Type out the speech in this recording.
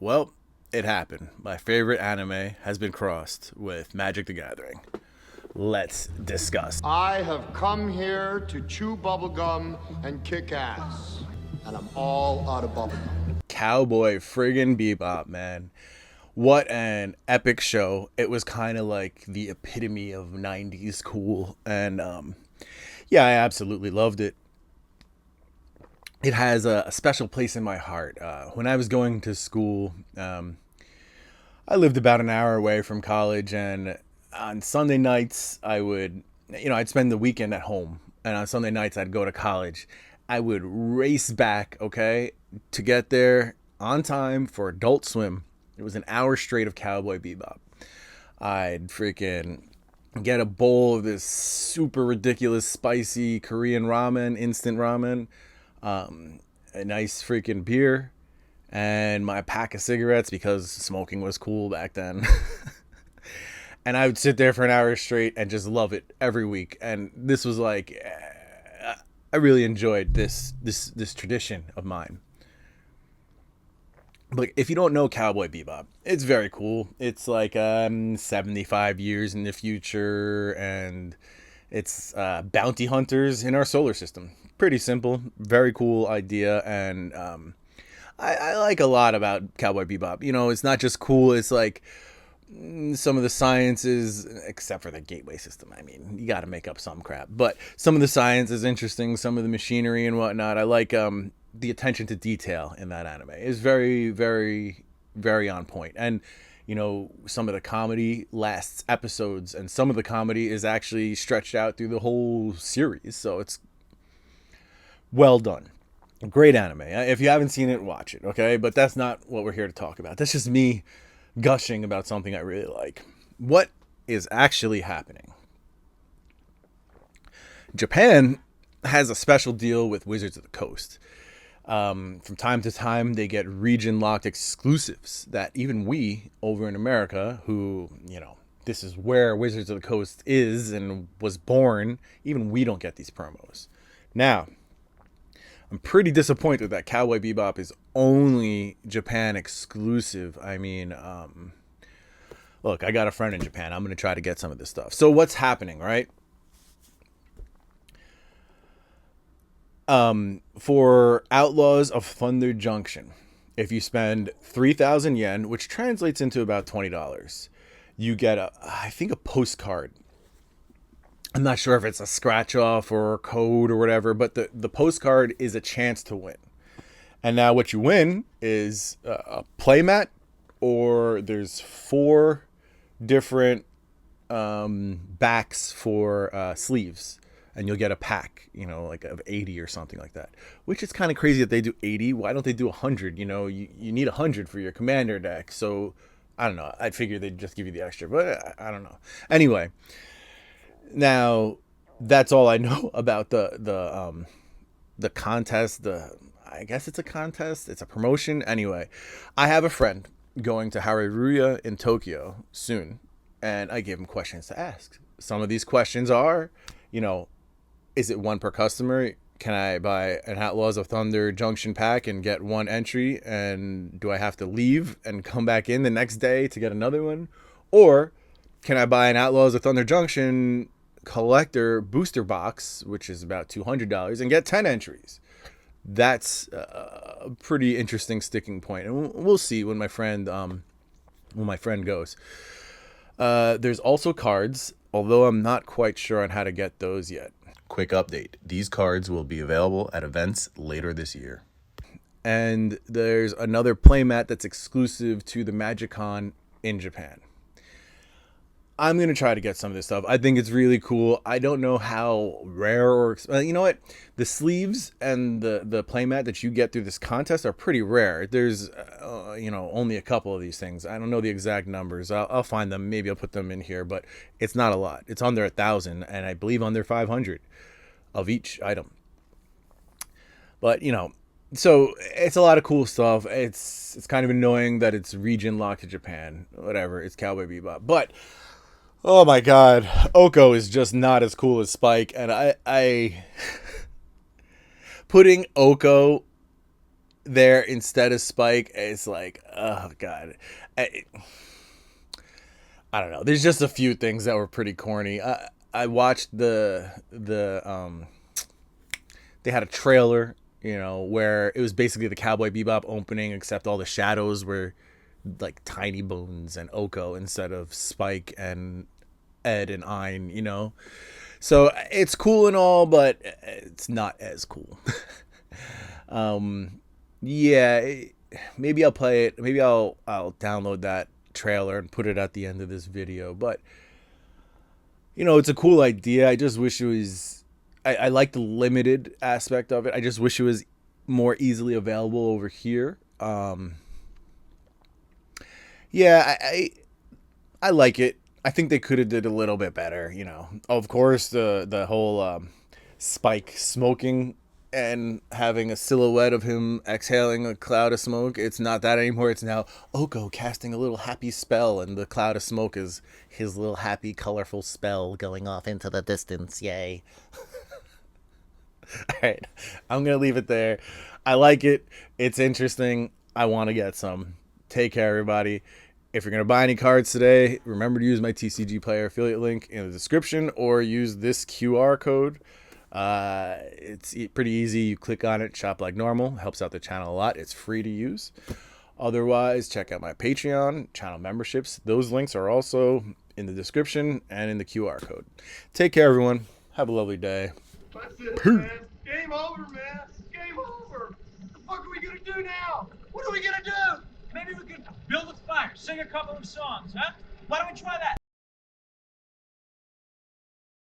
Well, it happened. My favorite anime has been crossed with Magic the Gathering. Let's discuss. I have come here to chew bubblegum and kick ass. And I'm all out of bubblegum. Cowboy friggin' Bebop, man. What an epic show. It was kind of like the epitome of 90s cool. And yeah, I absolutely loved it. It has a special place in my heart. When I was going to school, I lived about an hour away from college, and on Sunday nights, I'd spend the weekend at home, and on Sunday nights, I'd go to college. I would race back, okay, to get there on time for Adult Swim. It was an hour straight of Cowboy Bebop. I'd freaking get a bowl of this super ridiculous spicy Korean ramen, instant ramen, a nice freaking beer, and my pack of cigarettes because smoking was cool back then. And I would sit there for an hour straight and just love it every week. And this was like, I really enjoyed this tradition of mine. But if you don't know Cowboy Bebop, it's very cool. It's like 75 years in the future, and it's bounty hunters in our solar system. Pretty simple, very cool idea, and I like a lot about Cowboy Bebop. You know, it's not just cool, it's like some of the sciences, except for the gateway system. I mean, you got to make up some crap, but some of the science is interesting, some of the machinery and whatnot. I like the attention to detail in that anime is very, very, very on point. And you know, some of the comedy lasts episodes, and some of the comedy is actually stretched out through the whole series. So it's well done. Great anime. If you haven't seen it, watch it, okay? But that's not what we're here to talk about. That's just me gushing about something I really like. What is actually happening? Japan has a special deal with Wizards of the Coast. From time to time, they get region-locked exclusives that even we over in America, who, you know, this is where Wizards of the Coast is and was born, even we don't get these promos. Now, I'm pretty disappointed that Cowboy Bebop is only Japan exclusive. I mean, look, I got a friend in Japan. I'm going to try to get some of this stuff. So what's happening, right? For Outlaws of Thunder Junction, if you spend 3,000 yen, which translates into about $20, you get I think a postcard. I'm not sure if it's a scratch off or a code or whatever, but the postcard is a chance to win. And now what you win is a playmat, or there's 4 different backs for sleeves. And you'll get a pack, you know, like of 80 or something like that. Which is kind of crazy that they do 80. Why don't they do 100? You know, you need 100 for your commander deck. So, I don't know. I figured they'd just give you the extra, but I don't know. Anyway, now that's all I know about the contest. I guess it's a contest. It's a promotion. Anyway, I have a friend going to Haruruya in Tokyo soon, and I gave him questions to ask. Some of these questions are, you know, is it one per customer? Can I buy an Outlaws of Thunder Junction pack and get 1 entry? And do I have to leave and come back in the next day to get another one? Or can I buy an Outlaws of Thunder Junction collector booster box, which is about $200, and get 10 entries? That's a pretty interesting sticking point. And we'll see when my friend goes. There's also cards, although I'm not quite sure on how to get those yet. Quick update. These cards will be available at events later this year. And there's another playmat that's exclusive to the MagicCon in Japan. I'm going to try to get some of this stuff. I think it's really cool. I don't know how rare or... you know what? The sleeves and the playmat that you get through this contest are pretty rare. There's, only a couple of these things. I don't know the exact numbers. I'll find them. Maybe I'll put them in here. But it's not a lot. It's under 1,000. And I believe under 500 of each item. But, you know... So it's a lot of cool stuff. It's kind of annoying that it's region locked to Japan. Whatever. It's Cowboy Bebop. But... oh my god, Oko is just not as cool as Spike, and I putting Oko there instead of Spike, it's like, oh god, I don't know. There's just a few things that were pretty corny. I watched they had a trailer, you know, where it was basically the Cowboy Bebop opening, except all the shadows were like Tiny Bones and Oko instead of Spike and Ed and Ein, you know. So it's cool and all, but it's not as cool. Yeah, maybe I'll play it. Maybe I'll download that trailer and put it at the end of this video. But you know, it's a cool idea. I just wish it was. I like the limited aspect of it. I just wish it was more easily available over here. Yeah, I like it. I think they could have did a little bit better. You know, of course the whole Spike smoking and having a silhouette of him exhaling a cloud of smoke. It's not that anymore. It's now Oko casting a little happy spell, and the cloud of smoke is his little happy, colorful spell going off into the distance. Yay. All right, I'm going to leave it there. I like it. It's interesting. I want to get some. Take care, everybody. If you're going to buy any cards today, remember to use my TCG Player affiliate link in the description or use this QR code. It's pretty easy. You click on it, shop like normal. Helps out the channel a lot. It's free to use. Otherwise, check out my Patreon, channel memberships. Those links are also in the description and in the QR code. Take care, everyone. Have a lovely day. That's it, man. Game over, man. Game over. What the fuck are we gonna do now? What are we gonna do? Maybe we could build a fire, sing a couple of songs, huh? Why don't we try that?